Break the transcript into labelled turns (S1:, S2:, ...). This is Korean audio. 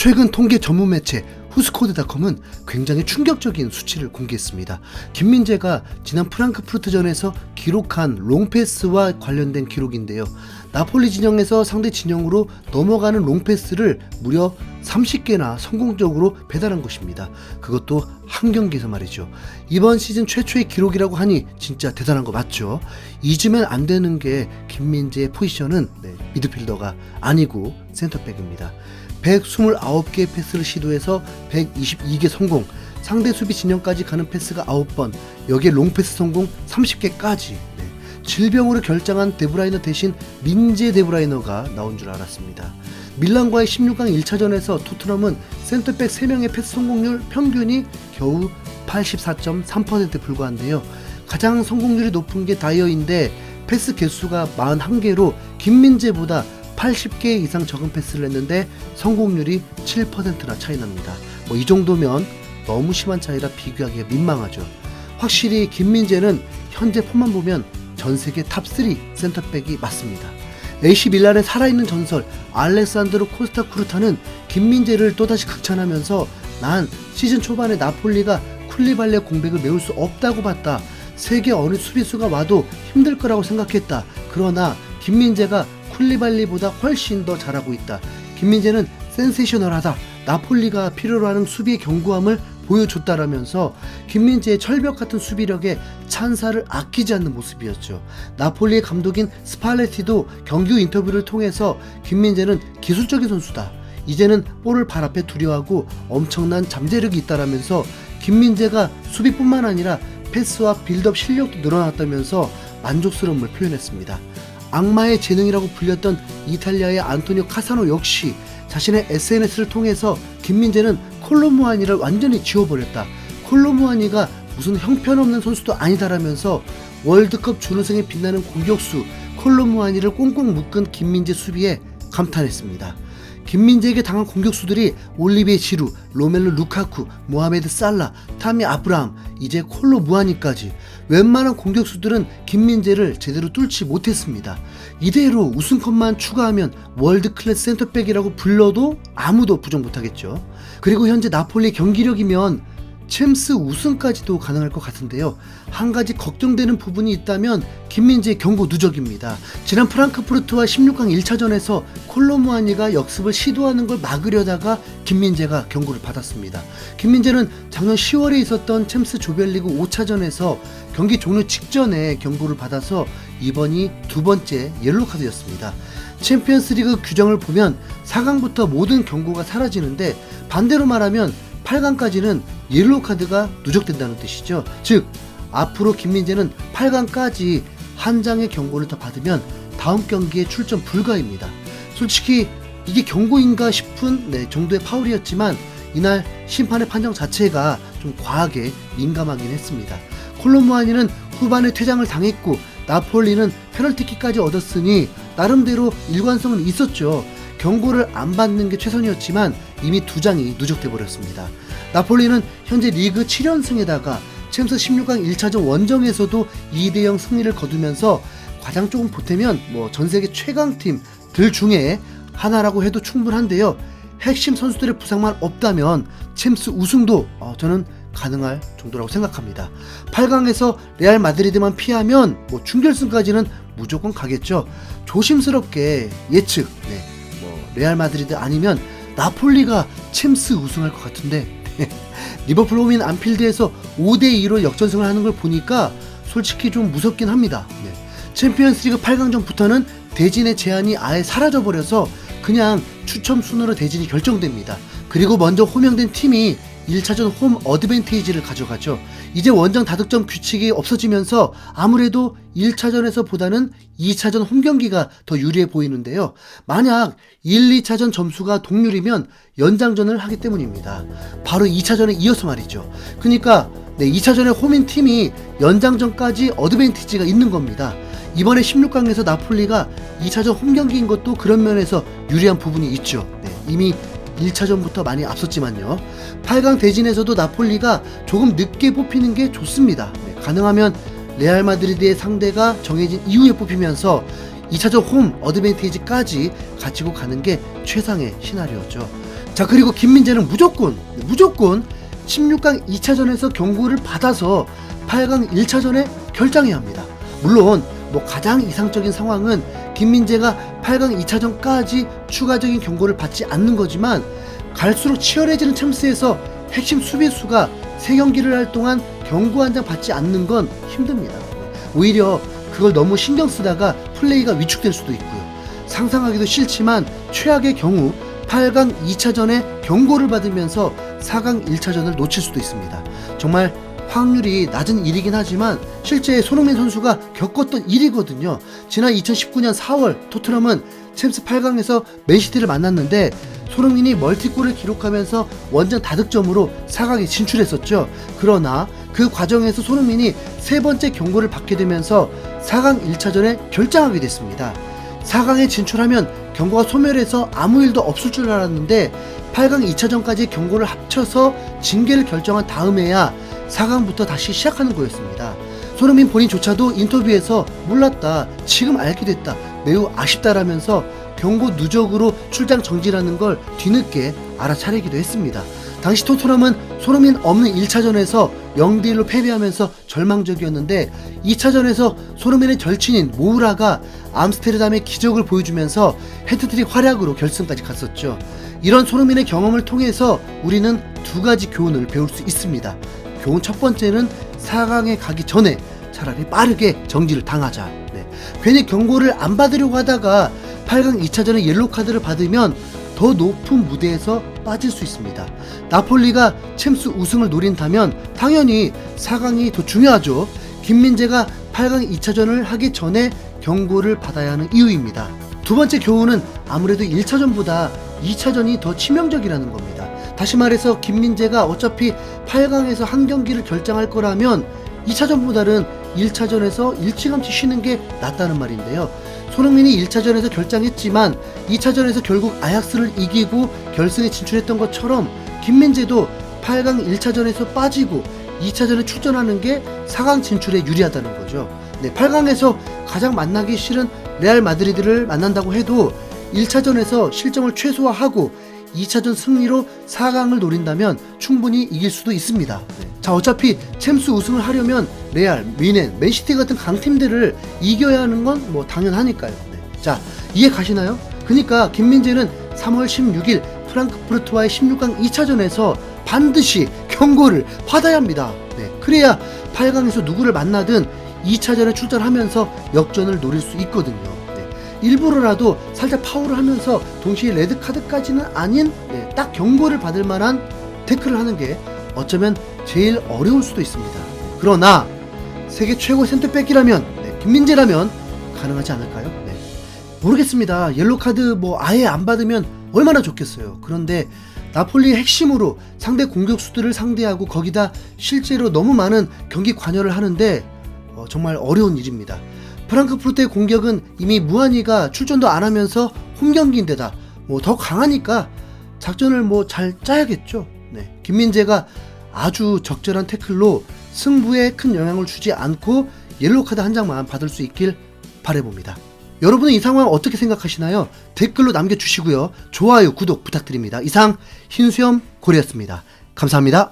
S1: 최근 통계 전문 매체 후스코드닷컴은 굉장히 충격적인 수치를 공개했습니다. 김민재가 지난 프랑크푸르트전에서 기록한 롱패스와 관련된 기록인데요. 나폴리 진영에서 상대 진영으로 넘어가는 롱패스를 무려 30개나 성공적으로 배달한 것입니다. 그것도 한 경기에서 말이죠. 이번 시즌 최초의 기록이라고 하니 진짜 대단한 거 맞죠? 잊으면 안 되는 게 김민재의 포지션은 미드필더가 아니고 센터백입니다. 129개의 패스를 시도해서 122개 성공, 상대 수비 진영까지 가는 패스가 9번, 여기에 롱패스 성공 30개까지. 질병으로 결장한 데브라이너 대신 민재 데브라이너가 나온 줄 알았습니다. 밀란과의 16강 1차전에서 토트넘은 센터백 3명의 패스 성공률 평균이 겨우 84.3%에 불과한데요. 가장 성공률이 높은 게 다이어인데 패스 개수가 41개로 김민재보다 80개 이상 적은 패스를 했는데 성공률이 7%나 차이 납니다. 이 정도면 너무 심한 차이라 비교하기가 민망하죠. 확실히 김민재는 현재 폼만 보면 전세계 탑3 센터백이 맞습니다. AC 밀란의 살아있는 전설 알레산드로 코스타 쿠르타는 김민재를 또다시 극찬하면서 난 시즌 초반에 나폴리가 쿨리발리의 공백을 메울 수 없다고 봤다. 세계 어느 수비수가 와도 힘들 거라고 생각했다. 그러나 김민재가 쿨리발리보다 훨씬 더 잘하고 있다. 김민재는 센세이셔널하다. 나폴리가 필요로 하는 수비의 견고함을 보여줬다라면서 김민재의 철벽 같은 수비력에 찬사를 아끼지 않는 모습이었죠. 나폴리의 감독인 스팔레티도 경기 후 인터뷰를 통해서 김민재는 기술적인 선수다. 이제는 볼을 발 앞에 두려워하고 엄청난 잠재력이 있다라면서 김민재가 수비뿐만 아니라 패스와 빌드업 실력도 늘어났다면서 만족스러움을 표현했습니다. 악마의 재능이라고 불렸던 이탈리아의 안토니오 카사노 역시 자신의 SNS를 통해서 김민재는 콜로무아니를 완전히 지워버렸다. 콜로무아니가 무슨 형편없는 선수도 아니다라면서 월드컵 준우승에 빛나는 공격수 콜로무아니를 꽁꽁 묶은 김민재 수비에 감탄했습니다. 김민재에게 당한 공격수들이 올리비에 지루, 로멜로 루카쿠, 모하메드 살라, 타미 아브라함, 이제 콜로무아니까지 웬만한 공격수들은 김민재를 제대로 뚫지 못했습니다. 이대로 우승컵만 추가하면 월드클래스 센터백이라고 불러도 아무도 부정 못하겠죠. 그리고 현재 나폴리 경기력이면 챔스 우승까지도 가능할 것 같은데요. 한 가지 걱정되는 부분이 있다면 김민재의 경고 누적입니다. 지난 프랑크푸르트와 16강 1차전에서 콜로무아니가 역습을 시도하는 걸 막으려다가 김민재가 경고를 받았습니다. 김민재는 작년 10월에 있었던 챔스 조별리그 5차전에서 경기 종료 직전에 경고를 받아서 이번이 두 번째 옐로카드였습니다. 챔피언스리그 규정을 보면 4강부터 모든 경고가 사라지는데 반대로 말하면 8강까지는 옐로우카드가 누적된다는 뜻이죠. 즉 앞으로 김민재는 8강까지 한 장의 경고를 더 받으면 다음 경기에 출전 불가입니다. 솔직히 이게 경고인가 싶은 정도의 파울이었지만 이날 심판의 판정 자체가 좀 과하게 민감하긴 했습니다. 콜로무아니는 후반에 퇴장을 당했고 나폴리는 페널티킥까지 얻었으니 나름대로 일관성은 있었죠. 경고를 안 받는 게 최선이었지만 이미 두 장이 누적돼 버렸습니다. 나폴리는 현재 리그 7연승에다가 챔스 16강 1차전 원정에서도 2대0 승리를 거두면서 가장 조금 보태면 전세계 최강팀들 중에 하나라고 해도 충분한데요. 핵심 선수들의 부상만 없다면 챔스 우승도 저는 가능할 정도라고 생각합니다. 8강에서 레알 마드리드만 피하면 준결승까지는 무조건 가겠죠. 조심스럽게 예측 레알 마드리드 아니면 나폴리가 챔스 우승할 것 같은데 리버풀 홈인 안필드에서 5대2로 역전승을 하는 걸 보니까 솔직히 좀 무섭긴 합니다. 챔피언스리그 8강전부터는 대진의 제한이 아예 사라져버려서 그냥 추첨 순으로 대진이 결정됩니다. 그리고 먼저 호명된 팀이 1차전 홈 어드밴티지를 가져가죠. 이제 원정 다득점 규칙이 없어지면서 아무래도 1차전에서 보다는 2차전 홈 경기가 더 유리해 보이는데요. 만약 1, 2차전 점수가 동률이면 연장전을 하기 때문입니다. 바로 2차전에 이어서 말이죠. 그러니까 2차전에 홈인 팀이 연장전까지 어드밴티지가 있는 겁니다. 이번에 16강에서 나폴리가 2차전 홈 경기인 것도 그런 면에서 유리한 부분이 있죠. 이미 1차전부터 많이 앞섰지만요. 8강 대진에서도 나폴리가 조금 늦게 뽑히는 게 좋습니다. 가능하면 레알 마드리드의 상대가 정해진 이후에 뽑히면서 2차전 홈 어드밴티지까지 가지고 가는 게 최상의 시나리오죠. 자, 그리고 김민재는 무조건 16강 2차전에서 경고를 받아서 8강 1차전에 결장해야 합니다. 물론 뭐 가장 이상적인 상황은 김민재가 8강 2차전까지 추가적인 경고를 받지 않는 거지만, 갈수록 치열해지는 챔스에서 핵심 수비수가 3경기를 할 동안 경고 한 장 받지 않는 건 힘듭니다. 오히려 그걸 너무 신경 쓰다가 플레이가 위축될 수도 있고요. 상상하기도 싫지만 최악의 경우 8강 2차전에 경고를 받으면서 4강 1차전을 놓칠 수도 있습니다. 정말 확률이 낮은 일이긴 하지만 실제 손흥민 선수가 겪었던 일이거든요. 지난 2019년 4월 토트넘은 챔스 8강에서 맨시티를 만났는데 손흥민이 멀티골을 기록하면서 원정 다득점으로 4강에 진출했었죠. 그러나 그 과정에서 손흥민이 3번째 경고를 받게 되면서 4강 1차전에 결장하게 됐습니다. 4강에 진출하면 경고가 소멸해서 아무 일도 없을 줄 알았는데 8강 2차전까지 경고를 합쳐서 징계를 결정한 다음에야 4강부터 다시 시작하는 거였습니다. 손흥민 본인조차도 인터뷰에서 몰랐다, 지금 알게 됐다, 매우 아쉽다라면서 경고 누적으로 출장 정지라는 걸 뒤늦게 알아차리기도 했습니다. 당시 토트넘은 손흥민 없는 1차전에서 0대1로 패배하면서 절망적이었는데 2차전에서 손흥민의 절친인 모우라가 암스테르담의 기적을 보여주면서 헤트트릭 활약으로 결승까지 갔었죠. 이런 손흥민의 경험을 통해서 우리는 2가지 교훈을 배울 수 있습니다. 교훈 첫 번째는 4강에 가기 전에 차라리 빠르게 정지를 당하자. 괜히 경고를 안 받으려고 하다가 8강 2차전에 옐로카드를 받으면 더 높은 무대에서 빠질 수 있습니다. 나폴리가 챔스 우승을 노린다면 당연히 4강이 더 중요하죠. 김민재가 8강 2차전을 하기 전에 경고를 받아야 하는 이유입니다. 두 번째 교훈은 아무래도 1차전보다 2차전이 더 치명적이라는 겁니다. 다시 말해서 김민재가 어차피 8강에서 한 경기를 결정할 거라면 2차전보다는 1차전에서 일찌감치 쉬는 게 낫다는 말인데요. 손흥민이 1차전에서 결장했지만 2차전에서 결국 아약스를 이기고 결승에 진출했던 것처럼 김민재도 8강 1차전에서 빠지고 2차전에 출전하는 게 4강 진출에 유리하다는 거죠. 8강에서 가장 만나기 싫은 레알 마드리드를 만난다고 해도 1차전에서 실점을 최소화하고 2차전 승리로 4강을 노린다면 충분히 이길 수도 있습니다. 자, 어차피 챔스 우승을 하려면 레알, 미넨, 맨시티 같은 강팀들을 이겨야 하는 건 뭐 당연하니까요. 자, 이해 가시나요? 그러니까 김민재는 3월 16일 프랑크푸르트와의 16강 2차전에서 반드시 경고를 받아야 합니다. 그래야 8강에서 누구를 만나든 2차전에 출전하면서 역전을 노릴 수 있거든요. 일부러라도 살짝 파울을 하면서 동시에 레드카드까지는 아닌 딱 경고를 받을 만한 태클을 하는 게 어쩌면 제일 어려울 수도 있습니다. 그러나 세계 최고 센터백이라면 김민재라면 가능하지 않을까요? 모르겠습니다. 옐로카드 아예 안 받으면 얼마나 좋겠어요. 그런데 나폴리의 핵심으로 상대 공격수들을 상대하고 거기다 실제로 너무 많은 경기 관여를 하는데 정말 어려운 일입니다. 프랑크푸르트의 공격은 이미 무한이가 출전도 안 하면서 홈경기인데다 더 강하니까 작전을 잘 짜야겠죠. 김민재가 아주 적절한 태클로 승부에 큰 영향을 주지 않고 옐로카드 한 장만 받을 수 있길 바라봅니다. 여러분은 이 상황 어떻게 생각하시나요? 댓글로 남겨주시고요. 좋아요, 구독 부탁드립니다. 이상 흰수염 고래였습니다. 감사합니다.